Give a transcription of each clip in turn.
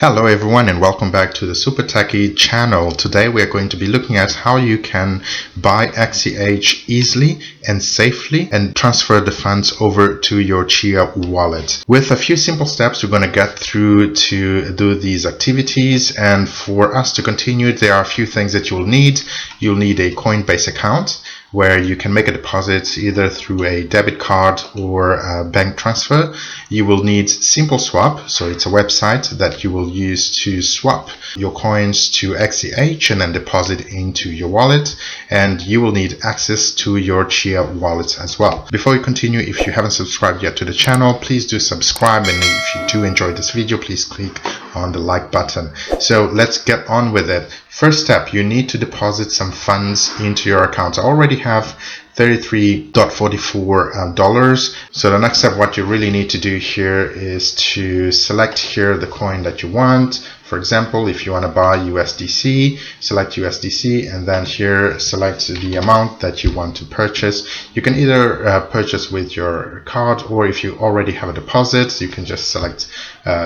Hello everyone and welcome back to the Super Techie channel. Today we are going to be looking at how you can buy XCH easily and safely and transfer the funds over to your Chia wallet. With a few simple steps we're going to get through to do these activities, and for us to continue there are a few things that you'll need. You'll need a Coinbase account where you can make a deposit either through a debit card or a bank transfer. You will need SimpleSwap, so it's a website that you will use to swap your coins to XCH and then deposit into your wallet, and you will need access to your Chia wallet as well. Before we continue, if you haven't subscribed yet to the channel, please do subscribe, and if you do enjoy this video, please click on the like button. So let's get on with it. First step, you need to deposit some funds into your account. I already have $33.44. So the next step, what you really need to do here is to select here the coin that you want. For example, if you want to buy USDC, select USDC, and then here select the amount that you want to purchase. You can either purchase with your card, or if you already have a deposit, you can just select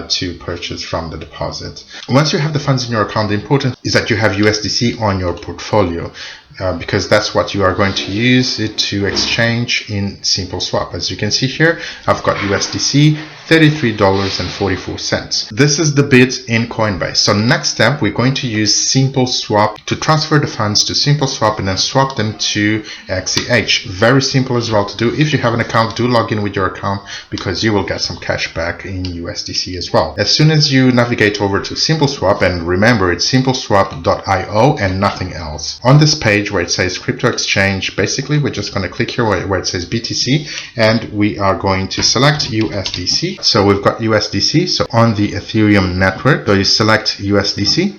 to purchase from the deposit. Once you have the funds in your account, the important is that you have USDC on your portfolio, because that's what you are going to use it to exchange in SimpleSwap. As you can see here, I've got USDC $33.44. This is the bid in Coinbase. So next step, we're going to use SimpleSwap to transfer the funds to SimpleSwap and then swap them to XCH. Very simple as well to do. If you have an account, do log in with your account because you will get some cash back in USDC as well. As soon as you navigate over to SimpleSwap, and remember it's simpleswap.io and nothing else. On this page where it says crypto exchange, basically we're just going to click here where it says BTC, and we are going to select USDC. So we've got USDC, so on the Ethereum network, so you select USDC,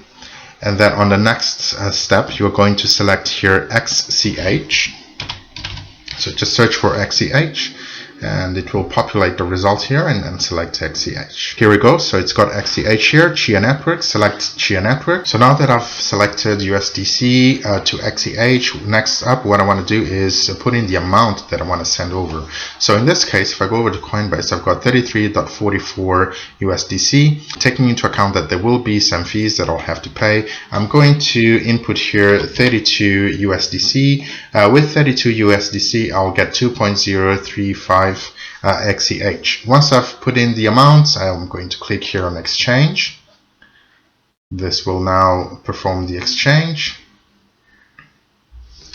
and then on the next step you're going to select here XCH. So just search for XCH and it will populate the result here, and then select XCH. Here we go, so it's got XCH here, Chia network, select Chia network. So now that I've selected USDC to XCH, next up what I want to do is put in the amount that I want to send over. So in this case, if I go over to Coinbase, I've got $33.44 USDC. Taking into account that there will be some fees that I'll have to pay, I'm going to input here 32 USDC. With 32 USDC, I'll get 2.035 XCH. Once I've put in the amounts, I'm going to click here on exchange. This will now perform the exchange.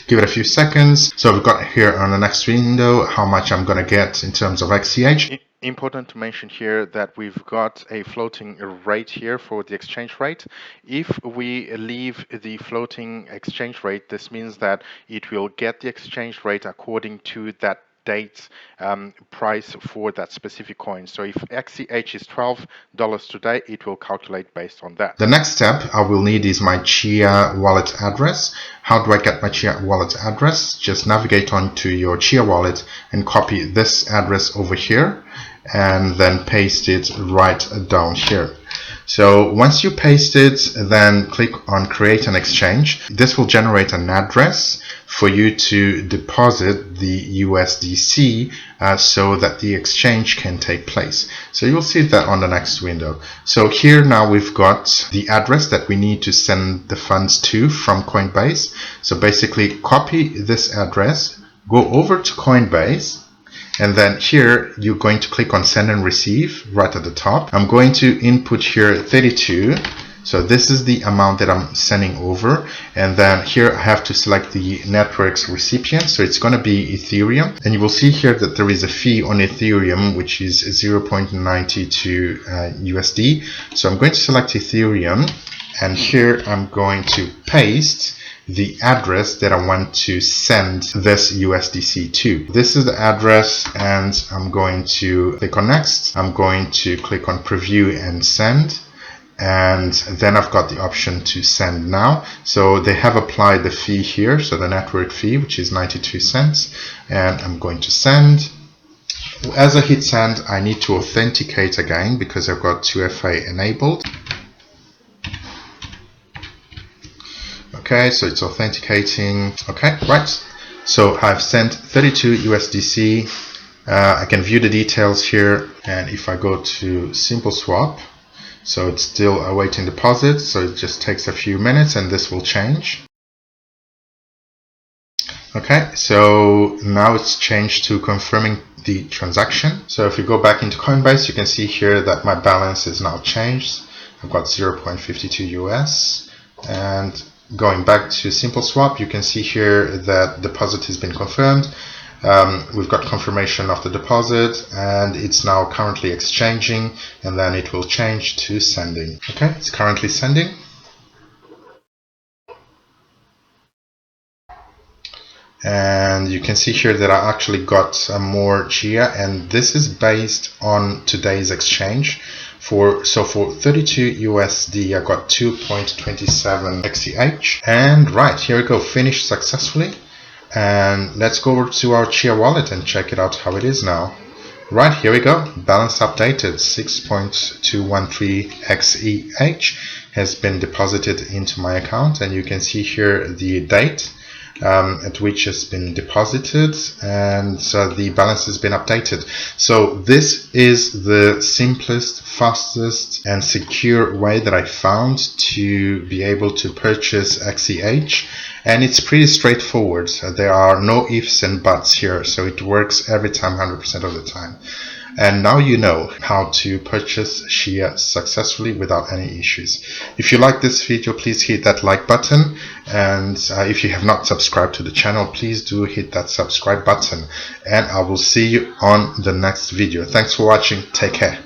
Give it a few seconds. So we've got here on the next window how much I'm going to get in terms of XCH. Important to mention here that we've got a floating rate here for the exchange rate. If we leave the floating exchange rate, this means that it will get the exchange rate according to that date price for that specific coin. So if XCH is $12 today, it will calculate based on that. The next step I will need is my Chia wallet address. How do I get my Chia wallet address? Just navigate onto your Chia wallet and copy this address over here and then paste it right down here. So once you paste it, then click on create an exchange. This will generate an address for you to deposit the USDC so that the exchange can take place. So you'll see that on the next window. So here now we've got the address that we need to send the funds to from Coinbase. So basically copy this address, go over to Coinbase, and then here you're going to click on send and receive right at the top. I'm going to input here 32. So this is the amount that I'm sending over, and then here I have to select the network's recipient, so it's going to be Ethereum, and you will see here that there is a fee on Ethereum which is 0.92 USD. So I'm going to select Ethereum, and here I'm going to paste the address that I want to send this USDC to. This is the address, and I'm going to click on next. I'm going to click on preview and send, and then I've got the option to send now. So they have applied the fee here, so the network fee, which is 92 cents, and I'm going to send. As I hit send, I need to authenticate again because I've got 2FA enabled. Okay, so it's authenticating. Okay, right. So I've sent 32 USDC. I can view the details here, and if I go to SimpleSwap, So it's still awaiting deposit, so it just takes a few minutes and this will change. Okay, so now it's changed to confirming the transaction. So if you go back into Coinbase, you can see here that my balance is now changed. I've got 0.52 US, and going back to SimpleSwap, you can see here that deposit has been confirmed. We've got confirmation of the deposit, and it's now currently exchanging, and then it will change to sending. Okay, it's currently sending. And you can see here that I actually got more Chia, and this is based on today's exchange. For 32 USD, I got 2.27 XCH. And right, here we go, finished successfully. And let's go over to our Chia wallet and check it out how it is now. Right, here we go, balance updated, 6.213 XCH has been deposited into my account, and you can see here the date at which has been deposited, and the balance has been updated. So this is the simplest, fastest and secure way that I found to be able to purchase XCH, and it's pretty straightforward. There are no ifs and buts here, so it works every time, 100% of the time. And now you know how to purchase Chia successfully without any issues. If you like this video, please hit that like button, and if you have not subscribed to the channel, please do hit that subscribe button, and I will see you on the next video. Thanks for watching. Take care.